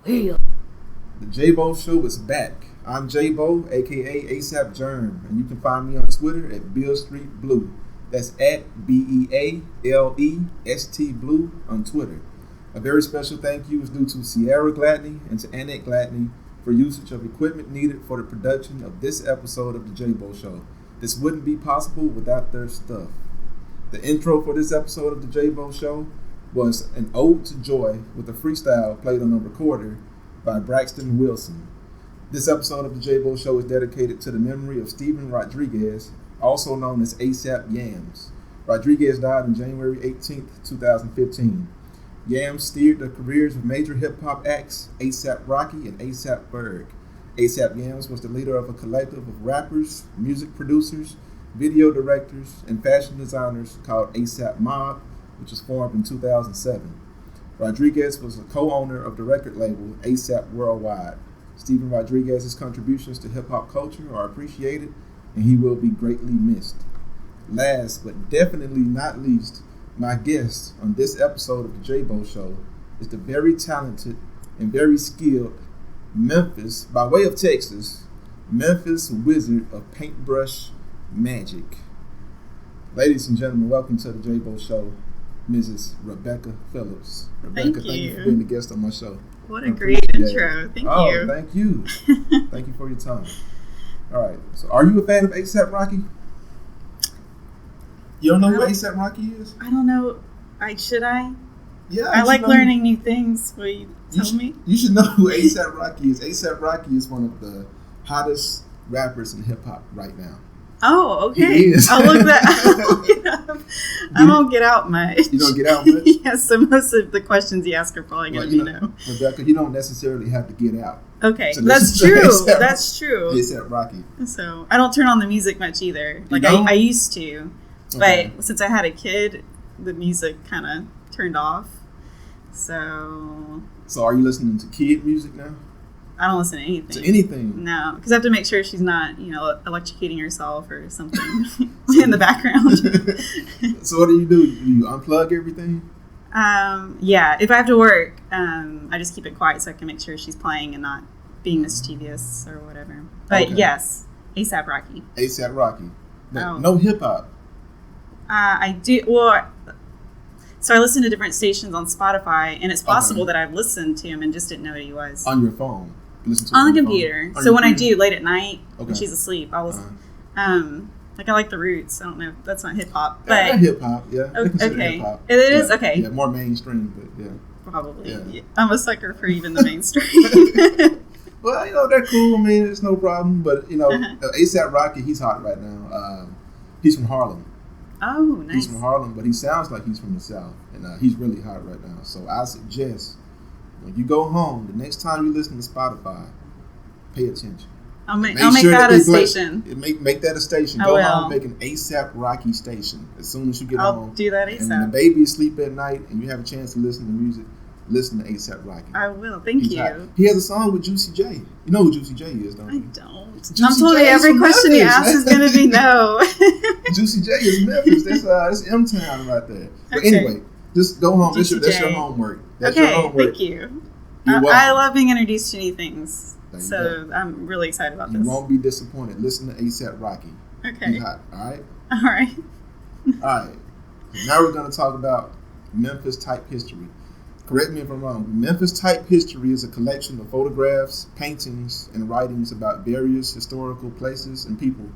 The JayBo Show is back. I'm JayBo, aka ASAP Germ, and you can find me on Twitter at Bill Street Blue. That's at BealeST Blue on Twitter. A very special thank you is due to Sierra Gladney and to Annette Gladney for usage of equipment needed for the production of this episode of the JayBo Show. This wouldn't be possible without their stuff. The intro for this episode of the JayBo Show was an ode to joy with a freestyle played on a recorder by Braxton Wilson. This episode of the JayBo Show is dedicated to the memory of Steven Rodriguez, also known as ASAP Yams. Rodriguez died on January 18, 2015. Yams steered the careers of major hip-hop acts ASAP Rocky and ASAP Ferg. ASAP Yams was the leader of a collective of rappers, music producers, video directors, and fashion designers called ASAP Mob, which was formed in 2007. Rodriguez was a co-owner of the record label ASAP Worldwide. Steven Rodriguez's contributions to hip-hop culture are appreciated, and he will be greatly missed. Last but definitely not least, my guest on this episode of the JayBo Show is the very talented and very skilled Memphis, by way of Texas, Memphis Wizard of Paintbrush Magic. Ladies and gentlemen, welcome to the JayBo Show, Mrs. Rebecca Phillips. Rebecca, thank you for being the guest on my show. What a great intro. Thank you. Thank you. Thank you for your time. All right. So are you a fan of ASAP Rocky? You don't know who ASAP Rocky is? I don't know. Should I? Yeah. I like learning new things. Will you tell me? You should know who ASAP Rocky is. ASAP Rocky is one of the hottest rappers in hip-hop right now. Oh, okay. I'll look that up. I don't get out much. You don't get out much? Yes, so most of the questions you ask are probably going to be no. Rebecca, you don't necessarily have to get out. Okay, that's true. That's true. ASAP Rocky. So I don't turn on the music much either. Like I used to, but since I had a kid, the music kind of turned off. So are you listening to kid music now? I don't listen to anything. To anything? No, because I have to make sure she's not, electrocuting herself or something in the background. So what do? Do you unplug everything? Yeah. If I have to work, I just keep it quiet so I can make sure she's playing and not being mischievous or whatever. But yes, ASAP Rocky. ASAP Rocky. No hip hop. I do. Well, so I listen to different stations on Spotify, and it's possible that I've listened to him and just didn't know what he was. On your phone? On the computer. So when I do late at night, when she's asleep, I'll listen. I like the Roots. I don't know. That's not hip hop, but hip hop. Yeah. Okay. Hip-hop. It is okay. Yeah, more mainstream, but yeah. Probably. Yeah. I'm a sucker for even the mainstream. Well, they're cool. I mean, it's no problem. But ASAP Rocky, he's hot right now. He's from Harlem. Oh, nice. He's from Harlem, but he sounds like he's from the South, and he's really hot right now. So I suggest when you go home, the next time you listen to Spotify, pay attention. I'll make that a station. Make that a station. Go home, make an ASAP Rocky station as soon as you get home. I'll do that ASAP. And when the baby is asleep at night and you have a chance to listen to music, listen to ASAP Rocky. I will. Thank you. Hot. He has a song with Juicy J. You know who Juicy J is, don't you? I don't. I'm told you every question you ask is going to be no. Juicy J is Memphis. That's M-Town right there. But anyway, just go home. That's your homework. That's your homework. Thank you. I love being introduced to new things. So I'm really excited about this. You won't be disappointed. Listen to ASAP Rocky. Okay. He's hot. All right? All right. All right. Now we're going to talk about Memphis Type History. Correct me if I'm wrong. Memphis Type History is a collection of photographs, paintings, and writings about various historical places and people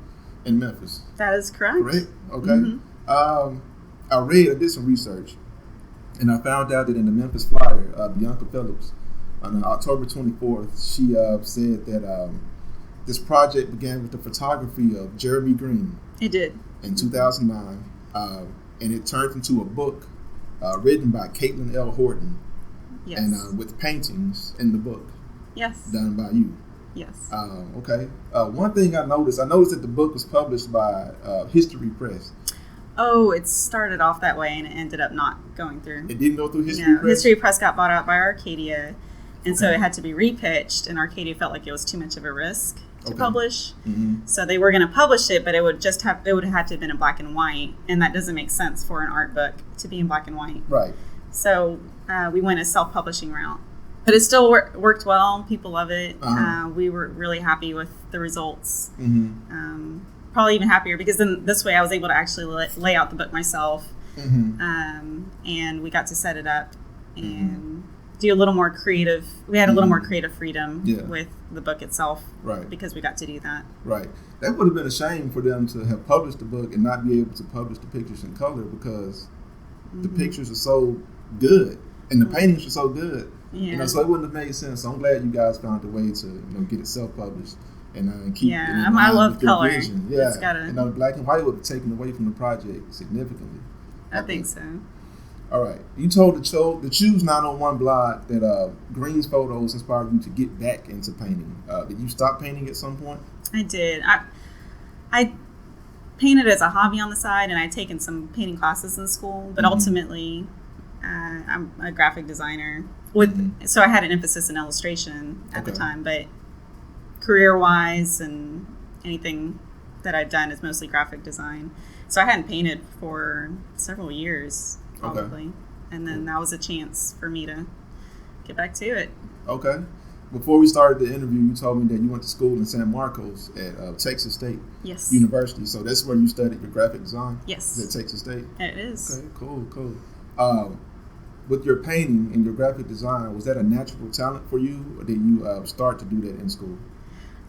in Memphis. That is correct. Correct? Okay. Mm-hmm. I did some research, and I found out that in the Memphis Flyer, Bianca Phillips, on October 24th, she said that this project began with the photography of Jeremy Greene. It did. In 2009, and it turned into a book written by Caitlin L. Horton. Yes. And with paintings in the book. Yes. Done by you. Yes. Okay. One thing I noticed that the book was published by History Press. Oh, it started off that way and it ended up not going through. It didn't go through History Press? History Press got bought out by Arcadia, and so it had to be repitched, and Arcadia felt like it was too much of a risk to publish. Mm-hmm. So they were going to publish it, but it would have to have been in black and white, and that doesn't make sense for an art book to be in black and white. Right. So we went a self-publishing route. But it still worked well. People love it. We were really happy with the results. Probably even happier because then this way I was able to actually lay out the book myself. And we got to set it up and do a little more creative. We had a little more creative freedom with the book itself, because we got to do that. Right. That would have been a shame for them to have published the book and not be able to publish the pictures in color because the pictures are so good and the paintings are so good. So it wouldn't have made sense. So I'm glad you guys found a way to get it self-published and keep it in line I love with your color. vision. And black and white would have taken away from the project significantly. I think so. All right. You told the Choose 901 blog that Greene's photos inspired you to get back into painting. Did you stop painting at some point? I did. I painted as a hobby on the side, and I'd taken some painting classes in school, but ultimately I'm a graphic designer. So I had an emphasis in illustration at the time, but career-wise and anything that I've done is mostly graphic design. So I hadn't painted for several years, probably. And then that was a chance for me to get back to it. Okay. Before we started the interview, you told me that you went to school in San Marcos at Texas State University. So that's where you studied your graphic design? Yes. Is at Texas State? It is. Okay, cool. With your painting and your graphic design, was that a natural talent for you, or did you start to do that in school?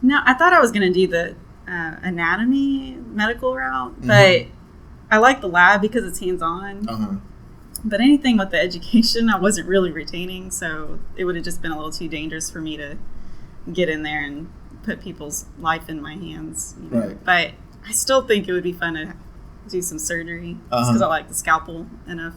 No, I thought I was going to do the anatomy medical route, but I like the lab because it's hands-on. But anything with the education, I wasn't really retaining, so it would have just been a little too dangerous for me to get in there and put people's life in my hands. Right. But I still think it would be fun to do some surgery just because I like the scalpel enough.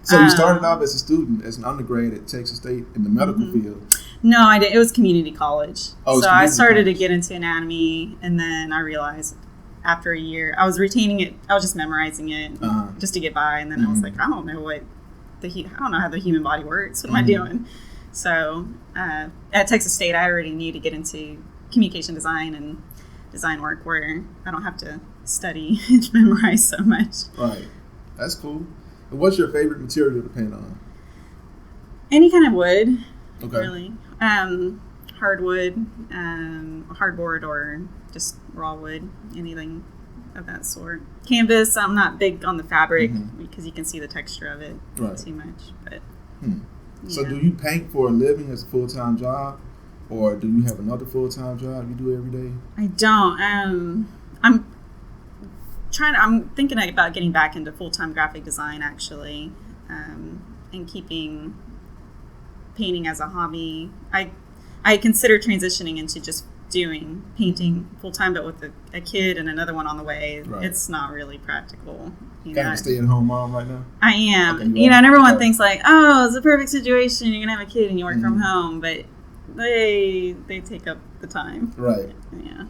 So you started off as a student, as an undergrad at Texas State in the medical field? No, I did. It was community college. So I started to get into anatomy, and then I realized after a year, I was retaining it. I was just memorizing it just to get by, and then I was like, I don't know how the human body works. What am I doing? So at Texas State, I already knew to get into communication design and design work where I don't have to study and memorize so much. Right. That's cool. And what's your favorite material to paint on? Any kind of wood. Okay. Really. Hardwood, hardboard, or just raw wood, anything of that sort. Canvas, I'm not big on the fabric because you can see the texture of it too much. But So do you paint for a living as a full-time job, or do you have another full-time job you do every day? I don't. I'm thinking about getting back into full-time graphic design, actually, and keeping painting as a hobby. I consider transitioning into just doing painting full-time, but with a kid and another one on the way, it's not really practical. Kind of stay-at-home mom right now? I am. Okay, and everyone thinks like, oh, it's a perfect situation. You're going to have a kid and you work from home, but they take up the time. Right. Yeah.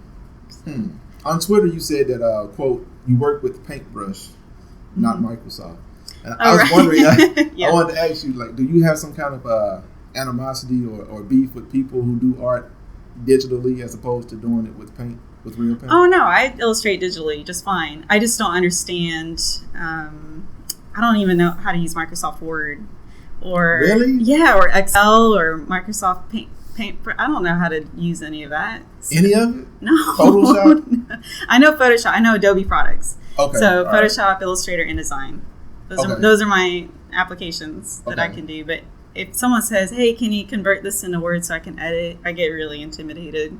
On Twitter, you said that, quote, you work with paintbrush, not Microsoft. And I was wondering, I wanted to ask you, like, do you have some kind of animosity or beef with people who do art digitally as opposed to doing it with paint, with real paint? Oh, no, I illustrate digitally just fine. I just don't understand. I don't even know how to use Microsoft Word. Or or Excel or Microsoft Paint. I don't know how to use any of that. Any of it? No. Photoshop? I know Photoshop. I know Adobe products. Okay. So Photoshop, Illustrator, InDesign. Those are my applications that I can do. But if someone says, hey, can you convert this into Word so I can edit? I get really intimidated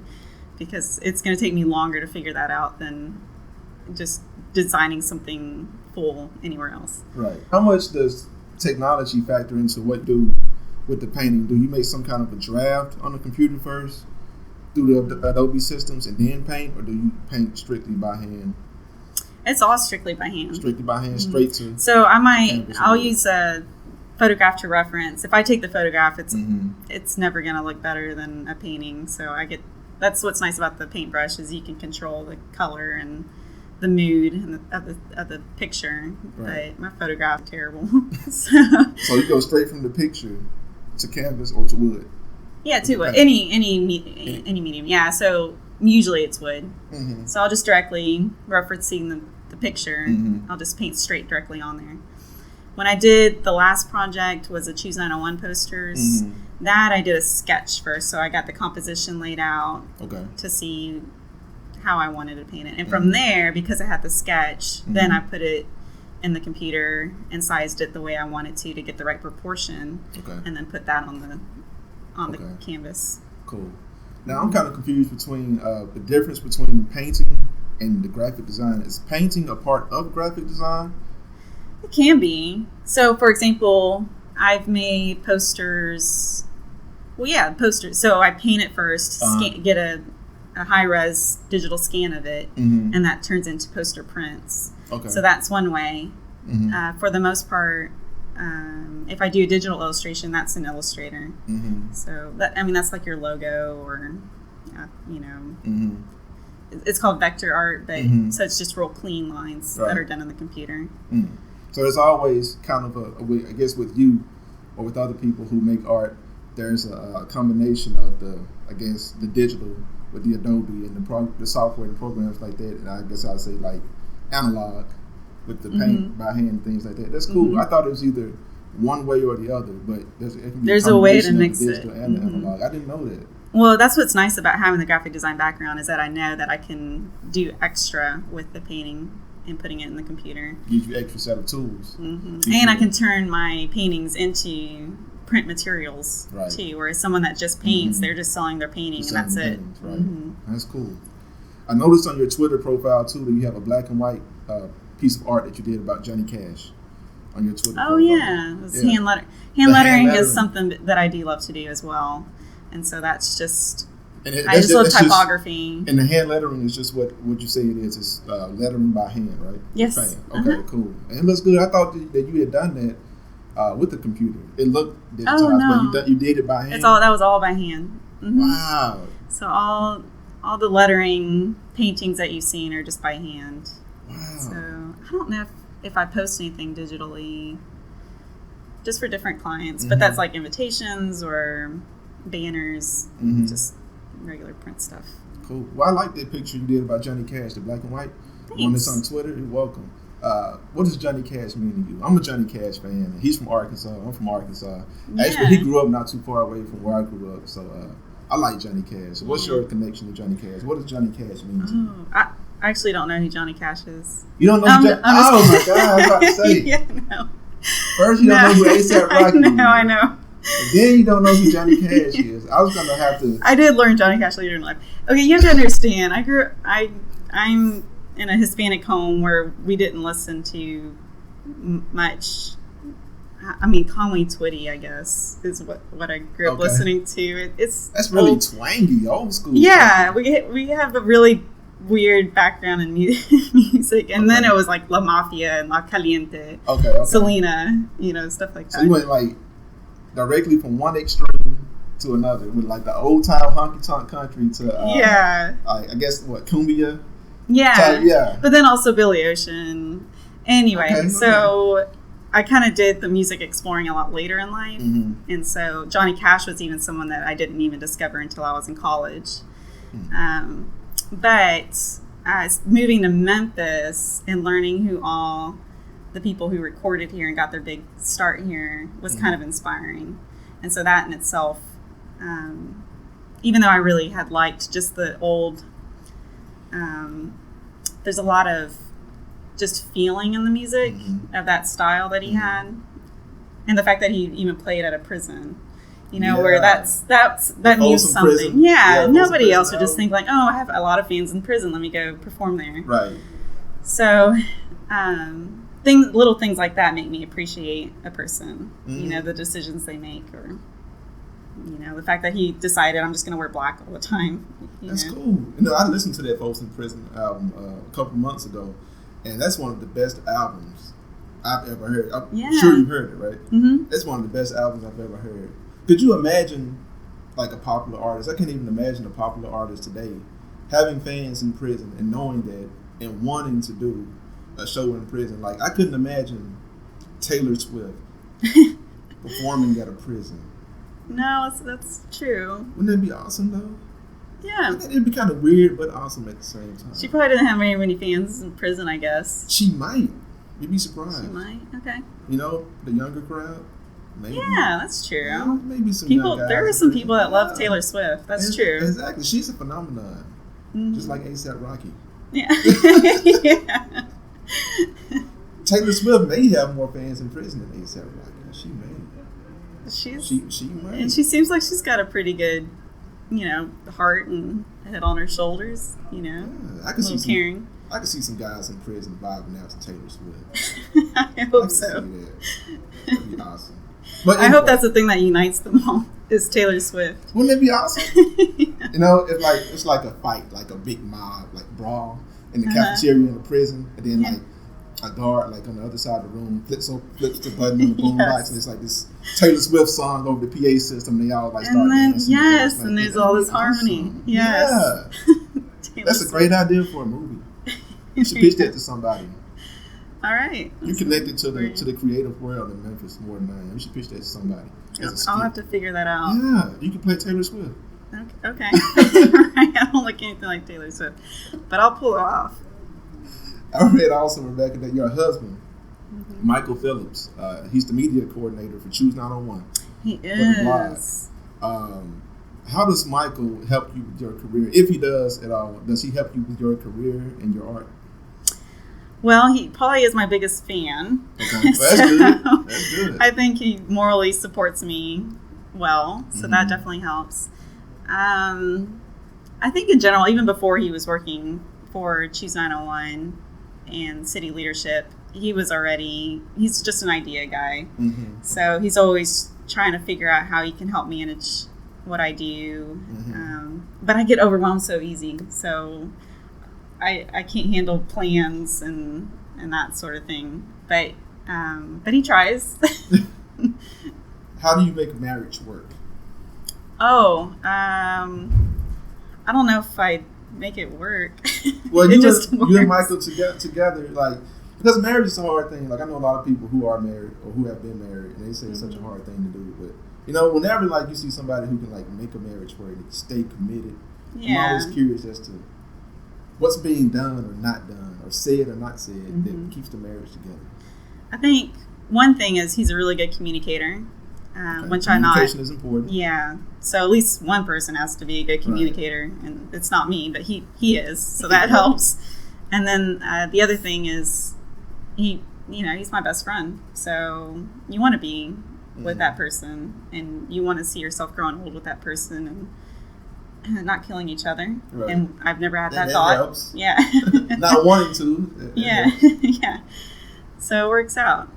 because it's going to take me longer to figure that out than just designing something full anywhere else. Right. How much does technology factor into what you do with the painting? Do you make some kind of a draft on the computer first through the Adobe systems and then paint, or do you paint strictly by hand? It's all strictly by hand. Strictly by hand, straight to. So I'll use a photograph to reference. If I take the photograph, it's never going to look better than a painting. So that's what's nice about the paintbrush is you can control the color and the mood of the picture. Right. But my photograph is terrible. So you go straight from the picture to canvas or to wood? Yeah, to wood. Any medium. Yeah. So usually it's wood. So I'll just directly referencing the picture. I'll just paint straight directly on there. When I did the last project was a Choose 901 posters. that I did a sketch first. So I got the composition laid out to see how I wanted to paint it. And from there, because I had the sketch, then I put it in the computer and sized it the way I wanted to get the right proportion. And then put that on the canvas. Cool. Now I'm kind of confused between the difference between painting and the graphic design. Is painting a part of graphic design? It can be. So, for example, I've made posters. Well, yeah, posters. So I paint it first, get a high-res digital scan of it, and that turns into poster prints. So that's one way. For the most part, if I do a digital illustration, that's an illustrator. So that's like your logo, or it's called vector art, but so it's just real clean lines that are done on the computer. So there's always kind of a way, I guess, with you or with other people who make art, there's a combination of the digital with the Adobe and the software and programs like that, and I guess I'd say like analog with the paint by hand, things like that. That's cool. I thought it was either one way or the other, but there's a way to mix it. And the analog. I didn't know that. Well, that's what's nice about having the graphic design background, is that I know that I can do extra with the painting and putting it in the computer. Gives you extra set of tools. And I can turn my paintings into print materials too, whereas someone that just paints, they're just selling their painting and that's it. That's cool. I noticed on your Twitter profile too that you have a black and white piece of art that you did about Johnny Cash on your Twitter profile. Hand lettering is something that I do love to do as well, and so that's just I just love typography. And the hand lettering is just what you say it is. It's lettering by hand, right? Yes. Okay, cool. And it looks good. I thought that you had done that with the computer. It looked digitized, but you did it by hand? That was all by hand. Wow. So all the lettering paintings that you've seen are just by hand. Wow. So I don't know if I post anything digitally just for different clients, but that's like invitations or banners, just regular print stuff. Cool. Well, I like that picture you did about Johnny Cash, the black and white. Thanks. One that's on Twitter. You're welcome. What does Johnny Cash mean to you? I'm a Johnny Cash fan. He's from Arkansas. I'm from Arkansas. Yeah. Actually, he grew up not too far away from where I grew up. So I like Johnny Cash. So what's your connection to Johnny Cash? What does Johnny Cash mean to you? I actually don't know who Johnny Cash is. You don't know who Johnny? Oh my God! I was about to say. Yeah, no. First, you don't know who A$AP Rocky is. I know. And then you don't know who Johnny Cash is. I was gonna have to. I did learn Johnny Cash later in life. Okay, you have to understand. I'm in a Hispanic home where we didn't listen to much. I mean, Conway Twitty, I guess, is what I grew up listening to. That's really twangy, old school. Yeah, we have a really weird background in music, and then it was like La Mafia and La Caliente, Selena, stuff like that. So you went like directly from one extreme to another, with like the old time honky tonk country to I guess cumbia. Yeah. But then also Billy Ocean. Anyway, so I kind of did the music exploring a lot later in life, and so Johnny Cash was even someone that I didn't even discover until I was in college. But moving to Memphis and learning who all the people who recorded here and got their big start here was kind of inspiring. And so that in itself, even though I really had liked just the old, there's a lot of just feeling in the music of that style that he had. And the fact that he even played at a prison. Where that means something. Nobody else would just think like, oh, I have a lot of fans in prison. Let me go perform there. Right. So, little things like that make me appreciate a person. The decisions they make, or the fact that he decided I'm just going to wear black all the time. That's cool. I listened to that Folks in Prison album a couple months ago, and that's one of the best albums I've ever heard. I'm sure you've heard it, right? That's one of the best albums I've ever heard. Could you imagine, like, a popular artist? I can't even imagine a popular artist today having fans in prison and knowing that and wanting to do a show in prison. Like, I couldn't imagine Taylor Swift performing at a prison. No, that's true. Wouldn't that be awesome, though? Yeah. It'd be kind of weird, but awesome at the same time. She probably didn't have very many fans in prison, I guess. She might. You'd be surprised. She might. Okay. The younger crowd. Maybe. Yeah, that's true. Yeah, maybe some people. young guys There are some people that love Taylor Swift. That's true. Exactly. She's a phenomenon. Mm-hmm. Just like A$AP Rocky. Yeah. Yeah. Taylor Swift may have more fans in prison than A$AP Rocky. She may. She may. And she seems like she's got a pretty good, heart and head on her shoulders. Yeah, I can see caring. I can see some guys in prison vibing out to Taylor Swift. I hope so. That'd be awesome. But I hope that's the thing that unites them all is Taylor Swift. Wouldn't it be awesome? Yeah. It's like a fight, like a big mob, like brawl in the cafeteria in the prison, and then like a guard like on the other side of the room flips the button on the boombox, and it's like this Taylor Swift song over the PA system. And they all like start dancing. Yes, and there's all this harmony. Awesome. Yes. Yeah. That's a great idea for a movie. You should pitch that to somebody. All right. You're connected to the creative world in Memphis more than I am. You should pitch that to somebody. I'll have to figure that out. Yeah, you can play Taylor Swift. Okay. I don't look anything like Taylor Swift, but I'll pull it off. I read also, Rebecca, that your husband, Michael Phillips, he's the media coordinator for Choose 901. He is. How does Michael help you with your career? If he does at all, does he help you with your career and your art? Well, he probably is my biggest fan. Okay. Well, that's good. That's good. I think he morally supports me well, so that definitely helps. I think in general, even before he was working for Choose 901 and city leadership, he's just an idea guy. Mm-hmm. So he's always trying to figure out how he can help manage what I do. Mm-hmm. But I get overwhelmed so easy. So I can't handle plans and that sort of thing. But he tries. How do you make marriage work? Oh, I don't know if I make it work. Well, you and Michael together, like, because marriage is a hard thing. Like, I know a lot of people who are married or who have been married, and they say it's such a hard thing to do. But whenever like you see somebody who can like make a marriage work and stay committed, I'm always curious as to what's being done or not done, or said or not said that keeps the marriage together. I think one thing is he's a really good communicator. Which I'm not. Communication is important. Yeah. So at least one person has to be a good communicator, and it's not me, but he is. So that helps. And then the other thing is he's my best friend. So you want to be with that person, and you want to see yourself growing old with that person, and not killing each other. Right. And I've never had that thought. Helps. Yeah. Not wanting to. Yeah. Yeah. So it works out.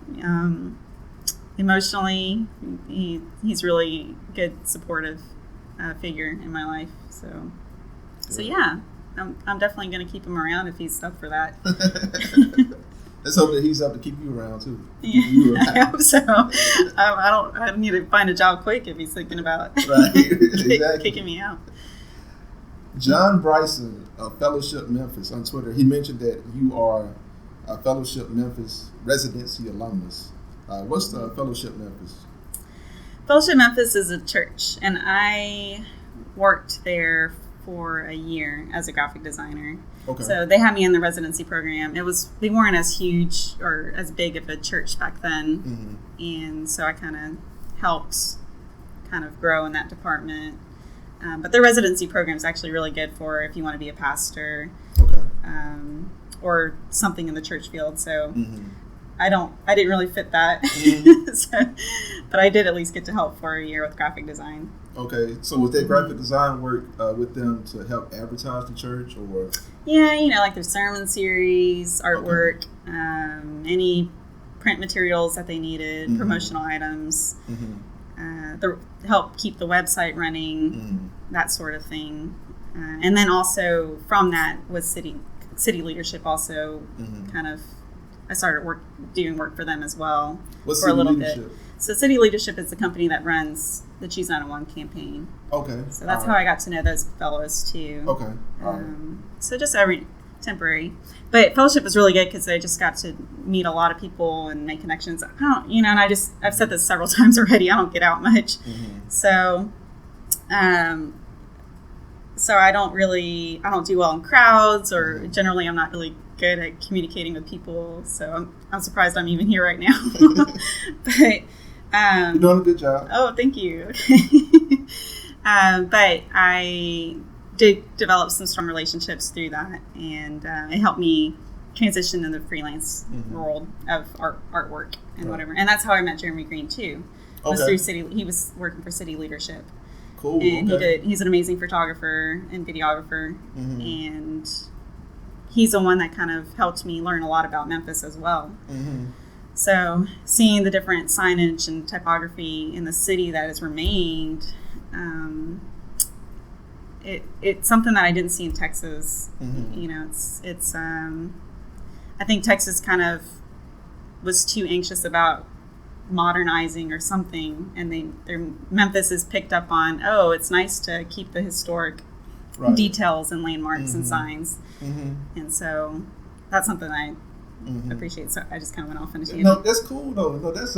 Emotionally, he's really good, supportive figure in my life. So yeah, I'm definitely going to keep him around if he's up for that. Let's hope that he's up to keep you around too. Yeah, I hope so. I need to find a job quick if he's thinking about kicking me out. John Bryson of Fellowship Memphis on Twitter, he mentioned that you are a Fellowship Memphis residency alumnus. What's the Fellowship Memphis? Fellowship Memphis is a church, and I worked there for a year as a graphic designer. Okay. So they had me in the residency program. They weren't as huge or as big of a church back then, and so I kind of helped grow in that department. But the residency program is actually really good for if you want to be a pastor, or something in the church field. So. I didn't really fit that, but I did at least get to help for a year with graphic design. Okay, so was that graphic design work with them to help advertise the church, or? Yeah, like their sermon series, artwork, any print materials that they needed, promotional items, help keep the website running, that sort of thing. And then also from that was city leadership also I started doing work for them as well. What's for a little leadership? Bit. So City Leadership is the company that runs the Choose 901 campaign. Okay. So that's how I got to know those fellows too. Okay. So just temporary. But Fellowship was really good because I just got to meet a lot of people and make connections. And I've said this several times already, I don't get out much. So I don't do well in crowds, or generally I'm not really good at communicating with people, so I'm surprised I'm even here right now. But You're doing a good job. Oh, thank you. But I did develop some strong relationships through that, and it helped me transition in the freelance world of artwork and whatever. And that's how I met Jeremy Greene too. Was through city. He was working for city leadership. Cool. And he's an amazing photographer and videographer, and he's the one that kind of helped me learn a lot about Memphis as well. So seeing the different signage and typography in the city that has remained, it's something that I didn't see in Texas. You know, it's I think Texas kind of was too anxious about modernizing or something, and Memphis is picked up on, oh, it's nice to keep the historic details and landmarks and signs, and so that's something I appreciate. So I just kind of went off into No, that's cool though. No, that's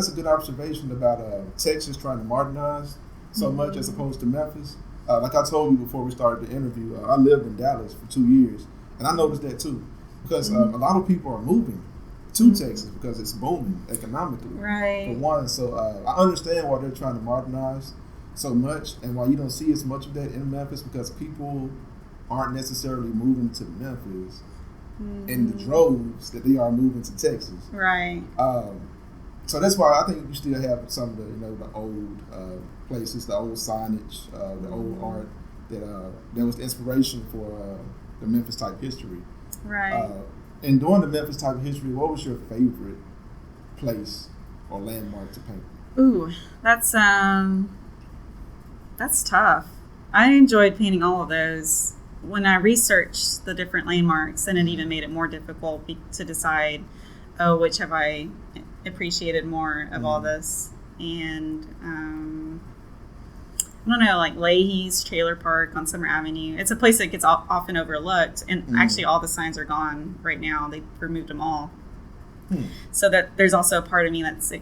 a good observation about Texas trying to modernize so much as opposed to Memphis. Like I told you before we started the interview, I lived in Dallas for 2 years, and I noticed that too, because a lot of people are moving to Texas because it's booming economically, for one. So I understand why they're trying to modernize so much, and why you don't see as much of that in Memphis, because people aren't necessarily moving to Memphis in the droves that they are moving to Texas. So that's why I think you still have some of the the old places, the old signage, the old art that was the inspiration for the Memphis Type History. And during the Memphis Type History, what was your favorite place or landmark to paint? Ooh, that's tough. I enjoyed painting all of those. When I researched the different landmarks, then it even made it more difficult to decide, which have I appreciated more of all this. And I don't know, like Leahy's Trailer Park on Summer Avenue. It's a place that gets often overlooked, and actually all the signs are gone right now. They removed them all. So that there's also a part of me that's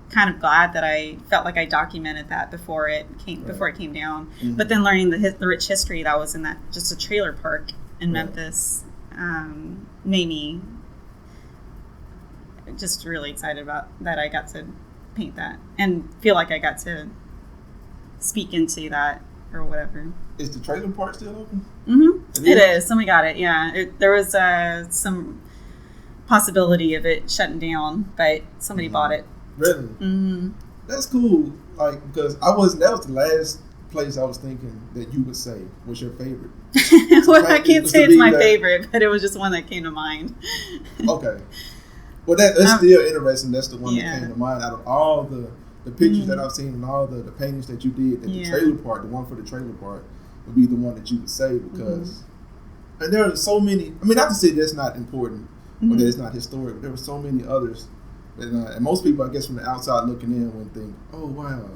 kind of glad that I felt like I documented that before it came down. But then learning the rich history that was in that just a trailer park in Memphis made me just really excited about that. I got to paint that and feel like I got to speak into that or whatever. Is the trailer park still open? It is. Somebody got it. Yeah, there was some possibility of it shutting down, but somebody bought it. Really? That's cool. Like, because that was the last place I was thinking that you would say was your favorite. Well, I can't say it's my favorite, but it was just one that came to mind. Okay. Well, that's still interesting. That's the one that came to mind out of all the pictures that I've seen and all the paintings that you did. That the trailer park, the one for the trailer park, would be the one that you would say, because and there are so many. I mean, not to say that's not important or that it's not historic, but there were so many others. And most people, I guess, from the outside looking in, would think, "Oh wow,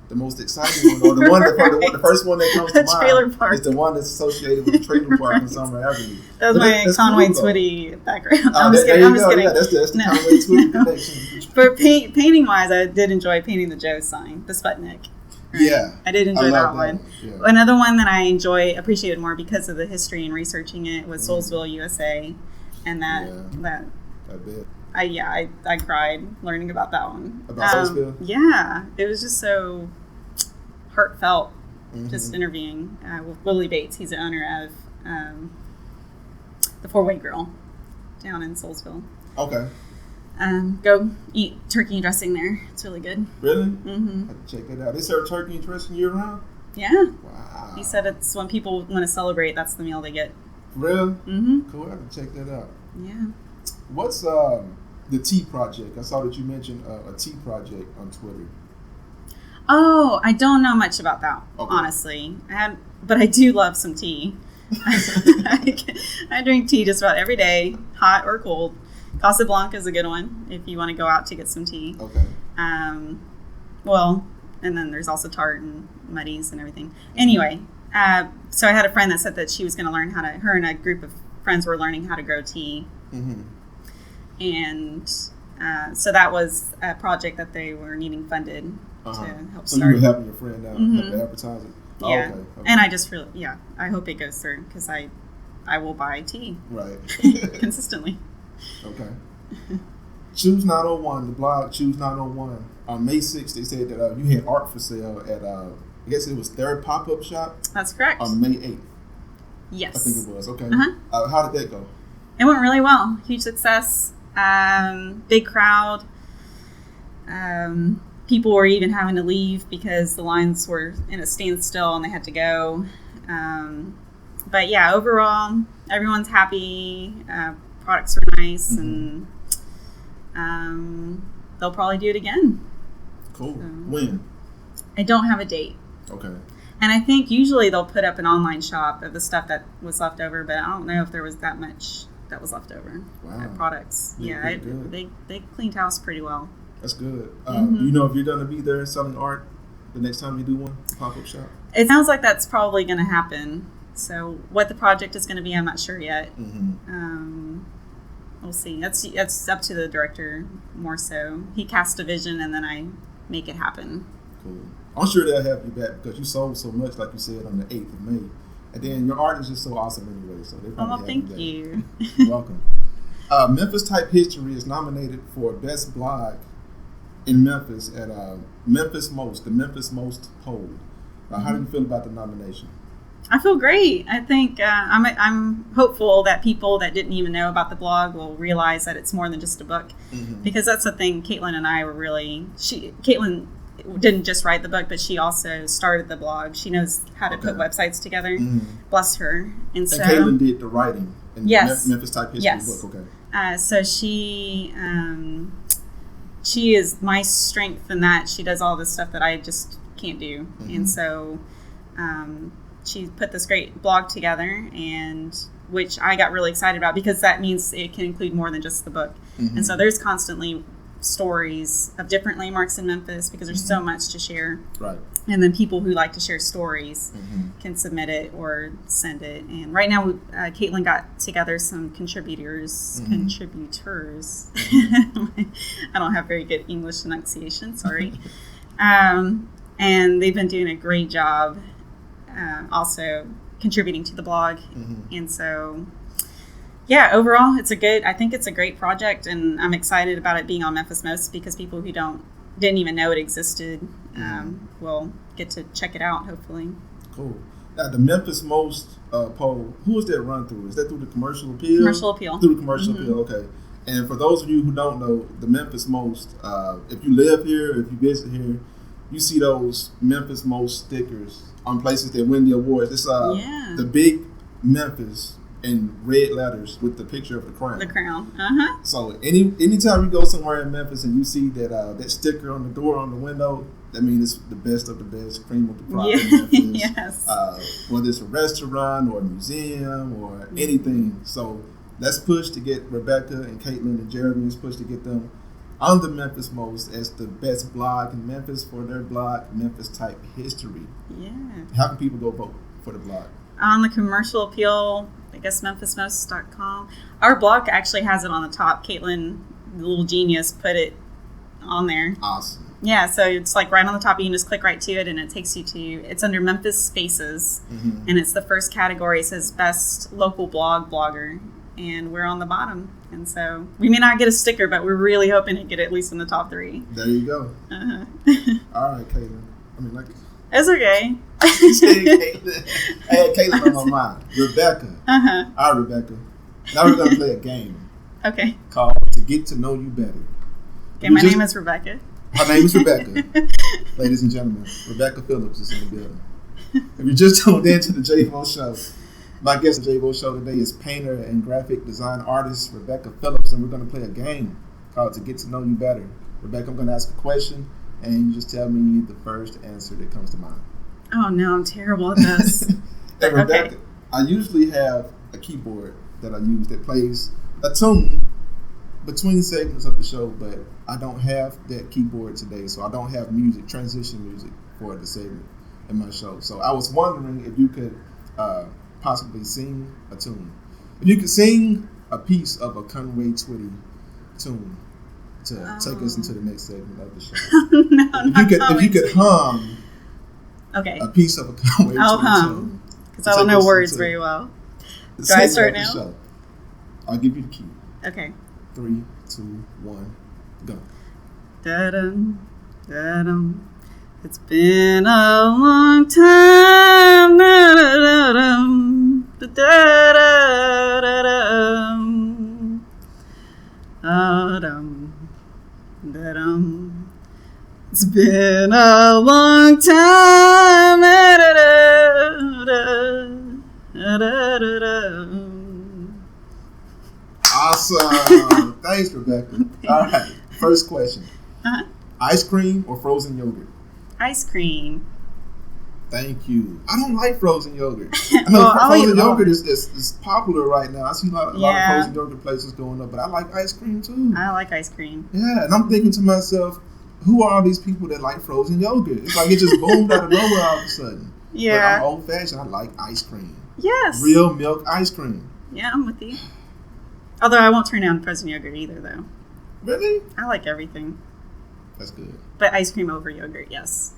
the most exciting one, or the first one that comes to mind is the one that's associated with the trailer park on Summer Avenue." That was my Conway Twitty background. I'm just kidding. Yeah, that's the Conway Twitty connection. For painting wise, I did enjoy painting the Joe sign, the Sputnik. Right? Yeah, I did enjoy that one. Yeah. Another one that I appreciated more because of the history and researching it was Soulsville, USA, and that. I bet. I cried learning about that one. About Soulsville? Yeah, it was just so heartfelt. Just interviewing with Willie Bates. He's the owner of the Four-Way Grill down in Soulsville. Okay. Go eat turkey dressing there. It's really good. Really? I have to check that out. They serve turkey dressing year round? Yeah. Wow. He said it's when people want to celebrate, that's the meal they get. Really? Cool. I have to check that out. Yeah. What's the Tea Project? I saw that you mentioned a Tea Project on Twitter. Oh, I don't know much about that, honestly. But I do love some tea. I drink tea just about every day, hot or cold. Casablanca is a good one if you want to go out to get some tea. Okay. Well, and then there's also tart and muddies and everything. Anyway, so I had a friend that said that she was going to learn her and a group of friends were learning how to grow tea. And so that was a project that they were needing funded to help start. So you were helping your friend out help advertise it? Yeah. Okay. And I just really, I hope it goes through because I will buy tea. Right. Consistently. Okay. Choose 901, the blog Choose 901. On May 6th, they said that you had art for sale at, I guess it was Third Pop-Up Shop. That's correct. On May 8th. Yes. I think it was. Okay. Uh-huh. How did that go? It went really well. Huge success. Big crowd. People were even having to leave because the lines were in a standstill and they had to go. But yeah, overall, everyone's happy. Products were nice, and they'll probably do it again. Cool. So, when? I don't have a date. Okay. And I think usually they'll put up an online shop of the stuff that was left over, but I don't know if there was that much that was left over. Wow. Products. Yeah, they cleaned house pretty well. That's good. Do you know if you're going to be there selling art the next time you do one, pop-up shop? It sounds like that's probably going to happen. So what the project is going to be, I'm not sure yet. We'll see. That's up to the director more so. He casts a vision and then I make it happen. Cool. I'm sure they'll have you back because you sold so much, like you said, on the 8th of May. And then your art is just so awesome anyway, so they probably thank you. You're welcome. Memphis Type History is nominated for Best Blog in Memphis at Memphis Most, the Memphis Most poll. How do you feel about the nomination? I feel great. I think I'm hopeful that people that didn't even know about the blog will realize that it's more than just a book, because that's the thing. Caitlin and I were really. Caitlin didn't just write the book, but she also started the blog. She knows how to put websites together. Bless her. And so Caitlin did the writing in the Memphis Type History book. Okay. So she is my strength in that she does all this stuff that I just can't do, and so. She put this great blog together, and which I got really excited about because that means it can include more than just the book. And so there's constantly stories of different landmarks in Memphis because there's so much to share. Right. And then people who like to share stories can submit it or send it. And right now, Caitlin got together some contributors. I don't have very good English enunciation, sorry. And they've been doing a great job. Also contributing to the blog, and so overall I think it's a great project, and I'm excited about it being on Memphis Most because people who didn't even know it existed will get to check it out hopefully. Cool. Now the Memphis Most poll, who is that run through? Is that through the Commercial Appeal? Through the Commercial Appeal, okay. And for those of you who don't know, the Memphis Most, if you live here, if you visit here, you see those Memphis Most stickers on places that win the awards. It's the big Memphis in red letters with the picture of the crown. The crown. So anytime you go somewhere in Memphis and you see that that sticker on the door on the window, that means it's the best of the best, cream of the crop in Memphis. Yes. Whether it's a restaurant or a museum or anything. So let's push to get Rebecca and Caitlin and Jeremy. Let's push to get them on the Memphis Most as the best blog in Memphis for their blog, Memphis Type History. Yeah. How can people go vote for the blog? On the Commercial Appeal, I guess memphismost.com. Our blog actually has it on the top. Caitlin, the little genius, put it on there. Awesome. Yeah, so it's like right on the top. You can just click right to it, and it takes you to. It's under Memphis Spaces, and it's the first category. It says Best Local Blogger, and we're on the bottom. And so we may not get a sticker, but we're really hoping to get at least in the top 3. There you go. All right, Caitlin. It's okay. I had Caitlin on my mind. Rebecca. All right, Rebecca. Now we're going to play a game. Okay. Called To Get to Know You Better. Okay, my name is Rebecca. Her name is Rebecca. Ladies and gentlemen, Rebecca Phillips is in the building. If you just tuned in to the JayBo Show, my guest on the JayBo Show today is painter and graphic design artist Rebecca Phillips, and we're going to play a game called To Get to Know You Better. Rebecca, I'm going to ask a question, and you just tell me the first answer that comes to mind. Oh, no, I'm terrible at this. Hey, Rebecca, I usually have a keyboard that I use that plays a tune between segments of the show, but I don't have that keyboard today, so I don't have transition music for the segment in my show. So I was wondering if you could possibly sing a tune. If you could sing a piece of a Conway Twitty tune to take us into the next segment of the show. If you could hum a piece of a Conway Twitty tune. Because I don't know words very well. Do I start now? I'll give you the key. Okay. 3, 2, 1. Go. Da-dum, da-dum. It's been a long time. Da-da-da-dum, da-da-da-da-dum. Da-dum, da-dum. It's been a long time. Da-da-da-da-da-da-da-dum. Awesome. Thanks, Rebecca. All right. First question. Uh-huh. Ice cream or frozen yogurt? Ice cream. Thank you. I don't like frozen yogurt. I know frozen yogurt is popular right now. I see a lot of frozen yogurt places going up, but I like ice cream too. I like ice cream. Yeah, and I'm thinking to myself, who are all these people that like frozen yogurt? It's like it just boomed out of nowhere all of a sudden. Yeah. But I'm old fashioned. I like ice cream. Yes. Real milk ice cream. Yeah, I'm with you. Although I won't turn down frozen yogurt either, though. Really? I like everything. That's good. But ice cream over yogurt, yes.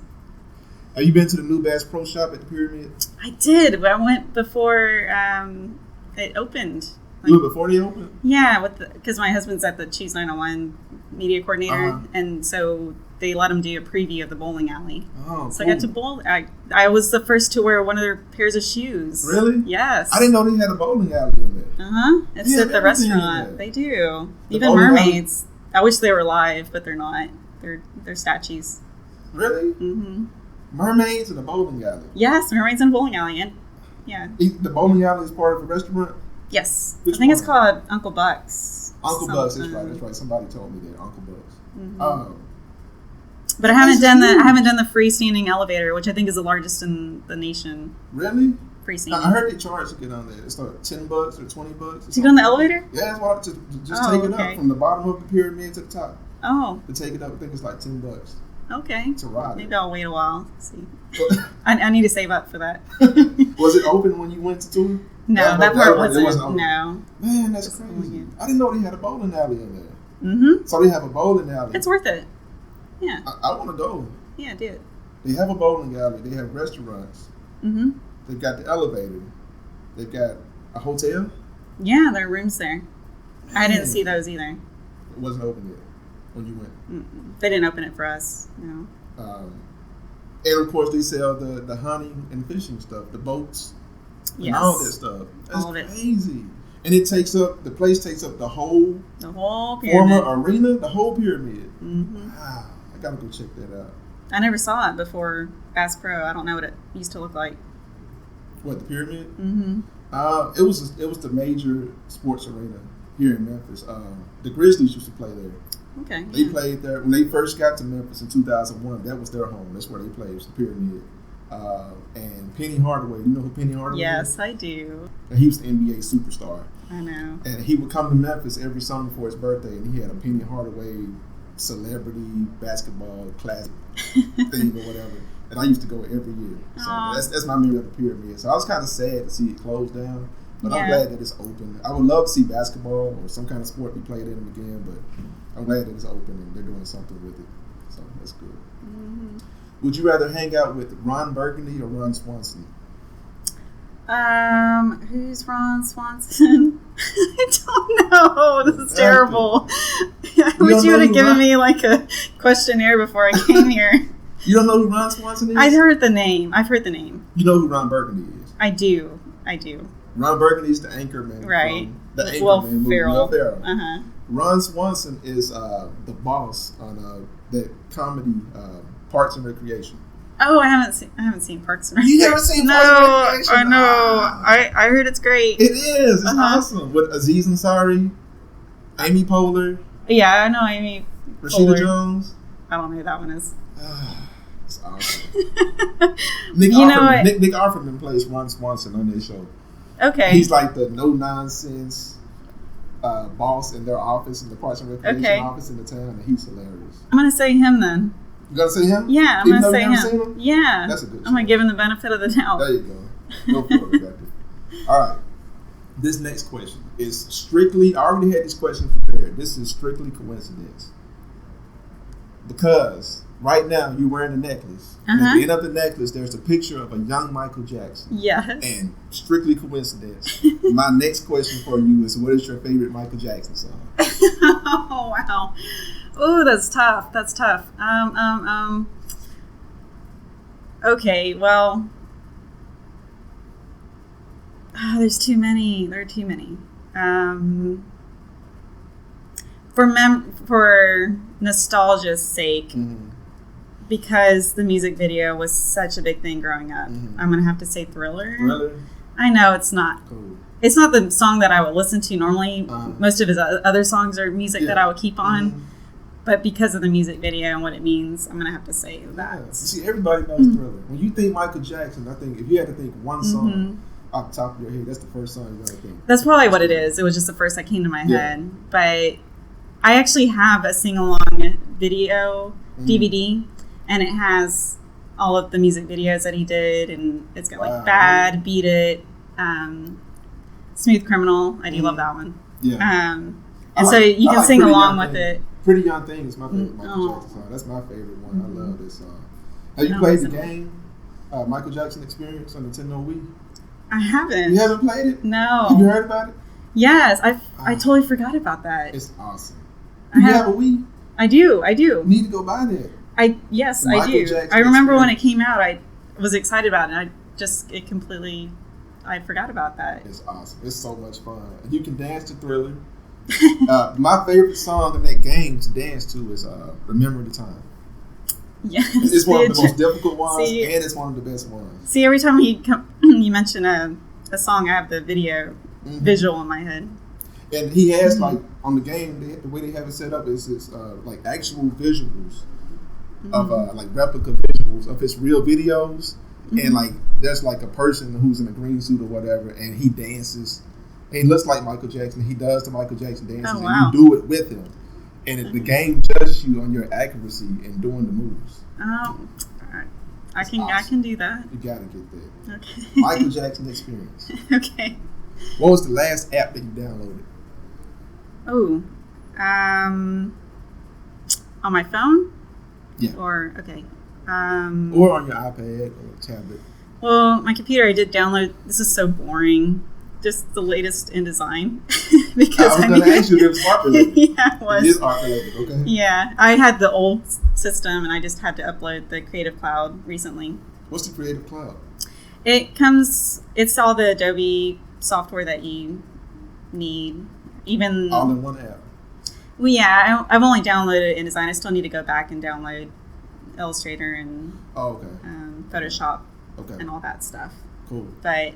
Have you been to the new Bass Pro Shop at the Pyramid? I did, but I went before it opened. You went before they opened? Yeah, because my husband's at the Cheese 901 media coordinator, and so they let him do a preview of the bowling alley. Oh, so cool. I got to bowl. I was the first to wear one of their pairs of shoes. Really? Yes. I didn't know they had a bowling alley in there. It's at the restaurant. They do. Even mermaids. I wish they were live, but they're not. They're statues. Really? Mm-hmm. Mermaids in a bowling alley. Yes, mermaids in a bowling alley, and yeah. The bowling alley is part of the restaurant. Yes, Which I think one? it's called Uncle Buck's. Uncle Buck's. That's right. Somebody told me that Uncle Buck's. Mm-hmm. But I haven't done the freestanding elevator, which I think is the largest in the nation. Really? Freestanding. I heard they charge to get on there. It's like $10 or $20. To get on the elevator? Yeah, that's why. Just take it up from the bottom of the pyramid to the top. Oh. To take it up, I think it's like $10. Okay. To ride. Maybe I'll wait a while. See. I need to save up for that. Was it open when you went to tour? No, that part wasn't. Open. No. Man, that's crazy. I didn't know they had a bowling alley in there. Mm-hmm. So they have a bowling alley. It's worth it. Yeah. I want to go. Yeah, do it. They have a bowling alley. They have restaurants. Mm-hmm. They've got the elevator. They've got a hotel. Yeah, there are rooms there. Man. I didn't see those either. It wasn't open yet when you went. Mm-mm. They didn't open it for us. No. And of course, they sell the hunting and fishing stuff, the boats, and all that stuff. That's crazy. And the place takes up the whole pyramid. Former arena, the whole pyramid. Mm-hmm. Wow, I gotta go check that out. I never saw it before Bass Pro. I don't know what it used to look like. What, the pyramid? Mm-hmm. It was the major sports arena here in Memphis. The Grizzlies used to play there. Okay. They played there when they first got to Memphis in 2001. That was their home. That's where they played. It was the pyramid. And Penny Hardaway. You know who Penny Hardaway is? Yes, I do. And he was the NBA superstar. I know. And he would come to Memphis every summer for his birthday, and he had a Penny Hardaway celebrity basketball classic thing or whatever. And I used to go every year. So that's my memory of the pyramid. So I was kind of sad to see it close down. But I'm glad that it's open. I would love to see basketball or some kind of sport be played in them again, but I'm glad that it's open and they're doing something with it. So that's good. Mm-hmm. Would you rather hang out with Ron Burgundy or Ron Swanson? Who's Ron Swanson? I don't know. This is terrible. I wish you would have given me like a questionnaire before I came here. You don't know who Ron Swanson is? I've heard the name. You know who Ron Burgundy is? I do. Ron Burgundy is the anchorman. Right. The With anchorman. Will Ferrell. Uh-huh. Ron Swanson is the boss on that comedy Parks and Recreation. Oh, I haven't seen Parks and Recreation. You never seen Parks and Recreation? I know. I heard it's great. It is. It's awesome. With Aziz Ansari, Amy Poehler. Yeah, I know Amy Rashida Jones. I don't know who that one is. It's awesome. Nick Offerman plays Ron Swanson on their show. Okay. He's like the no-nonsense boss in their office, in the Parks and Recreation office in the town, and he's hilarious. I'm going to say him then. You going to say him? Yeah, I'm going to say him. Seen him? Yeah. That's a good show. I'm going to give him the benefit of the doubt. There you go. Go for it, Rebecca. All right. This next question is strictly, I already had this question prepared. This is strictly coincidence. Because right now you're wearing a necklace. And at the end of the necklace, there's a picture of a young Michael Jackson. Yes. And strictly coincidence. My next question for you is, what is your favorite Michael Jackson song? Oh, wow. Oh, that's tough. Okay, well, there's too many. There are too many. For nostalgia's sake, because the music video was such a big thing growing up, I'm gonna have to say Thriller. Thriller. I know it's not. Cool. It's not the song that I would listen to normally. Most of his other songs are music that I would keep on. But because of the music video and what it means, I'm going to have to say that. Yeah. See, everybody knows Thriller. When you think Michael Jackson, I think if you had to think one song off the top of your head, that's the first song you're going to think. That's probably what it is. It was just the first that came to my head. But I actually have a sing-along video DVD, and it has all of the music videos that he did, and it's got like Bad, Beat It, Smooth Criminal. I do love that one. Yeah. And so you can sing along with it. Pretty Young Thing is my favorite Michael Jackson song. That's my favorite one. I love this song. Have you played the game, Michael Jackson Experience on Nintendo Wii? I haven't. You haven't played it? No. Have you heard about it? Yes. I totally forgot about that. It's awesome. Do you have a Wii? I do. You need to go buy that. I do. Jackson I remember when it came out, I was excited about it. I forgot about that. It's awesome. It's so much fun. You can dance to Thriller. My favorite song in that game to dance to is Remember the Time. Yes. It's one of the most difficult ones, and it's one of the best ones. See, every time you mention a song, I have the video visual in my head. And he has, like, on the game, the way they have it set up is like actual visuals of, like, replica visuals of his real videos. And, like, there's, like, a person who's in a green suit or whatever, and he dances. And he looks like Michael Jackson. He does the Michael Jackson dances, and you do it with him. And the game judges you on your accuracy in doing the moves. Oh, I can do that. You gotta get that. Okay. Michael Jackson Experience. Okay. What was the last app that you downloaded? Oh, on my phone? Yeah. Or okay. Or on your iPad or tablet. Well, my computer, I did download. This is so boring. Just the latest in design. Because I was going to ask you if it was art related. Yeah, it was. It is art related, okay. Yeah, I had the old system, and I just had to upload the Creative Cloud recently. What's the Creative Cloud? It's all the Adobe software that you need. Even all in one app. Well, yeah, I've only downloaded InDesign. I still need to go back and download Illustrator and Photoshop and all that stuff. Cool. But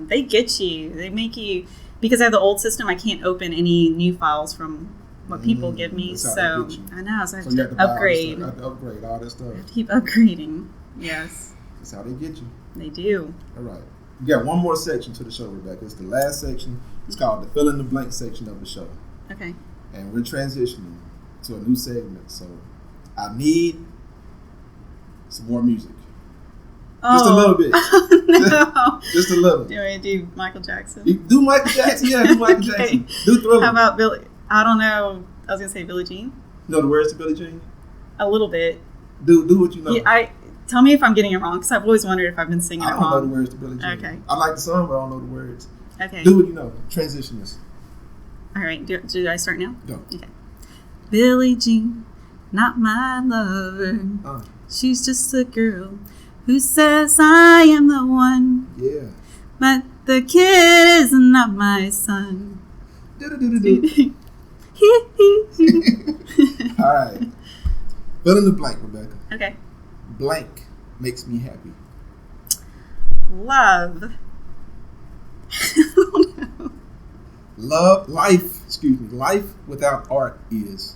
they get you. They make you, because I have the old system, I can't open any new files from what people give me. So I know. So I have to upgrade. I have to upgrade all this stuff. Keep upgrading. Yes. That's how they get you. They do. All right. We got one more section to the show, Rebecca. It's the last section. It's called the fill in the blank section of the show. Okay. And we're transitioning to a new segment. So I need some more music. Just a little bit. No. Just a little. Do I do Michael Jackson? You do Michael Jackson? Yeah, do Michael Jackson. Do Thriller. How about Billy? I don't know. I was going to say Billie Jean. You know the words to Billie Jean? A little bit. Do what you know. Yeah, tell me if I'm getting it wrong, because I've always wondered if I've been singing it wrong. I don't know the words to Billie Jean. Okay. I like the song, but I don't know the words. Okay. Do what you know. Transition this. All right. Do I start now? Go. Okay. Billie Jean, not my lover. She's just a girl who says I am the one. Yeah. But the kid is not my son. Do. All right. Fill in the blank, Rebecca. Okay. Blank makes me happy. Love. Oh, no. Life without art is.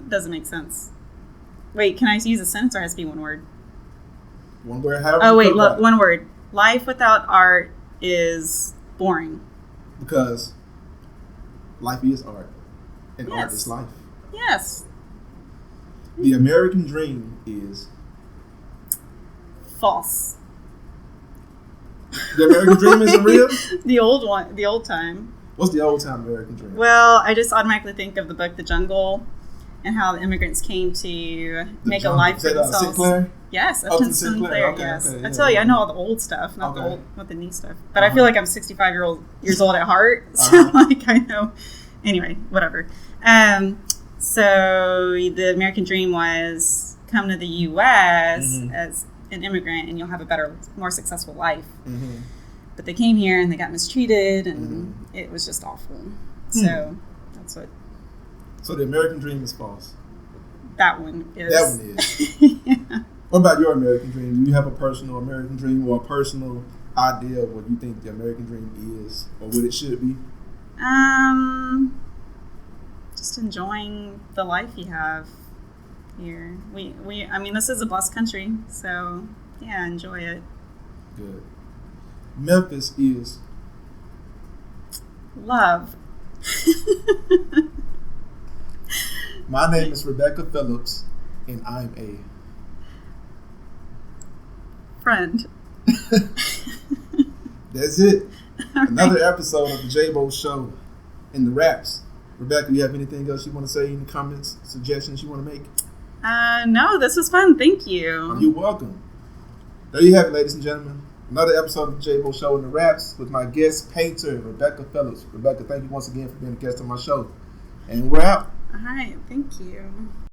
Doesn't make sense. Wait, can I use a sentence, or has to be one word? One word, however. Oh, wait, one word. Life without art is boring. Because life is art, and art is life. Yes. The American dream is false. The American dream isn't real? The old one, the old time. What's the old time American dream? Well, I just automatically think of the book The Jungle, and how the immigrants came to make a life for themselves. Sinclair? Yes, Upton Sinclair. Okay, yes, okay, I tell you, I know all the old stuff, not the new stuff. But I feel like I'm 65 years old at heart, so like I know. Anyway, whatever. So the American dream was come to the U.S. as an immigrant, and you'll have a better, more successful life. But they came here and they got mistreated, and it was just awful. So that's what. So the American dream is false. That one is. That one is. Yeah. What about your American dream? Do you have a personal American dream or a personal idea of what you think the American dream is or what it should be? Just enjoying the life you have here. I mean, this is a blessed country, so yeah, enjoy it. Good. Memphis is love. My name is Rebecca Phillips, and I'm a friend. That's it. Another episode of the JayBo Show in the Raps. Rebecca, you have anything else you want to say? Any comments, suggestions you want to make? No, this was fun. Thank you. Oh, you're welcome. There you have it, ladies and gentlemen. Another episode of the JayBo Show in the Raps with my guest painter, Rebecca Phillips. Rebecca, thank you once again for being a guest on my show. And we're out. All right. Thank you.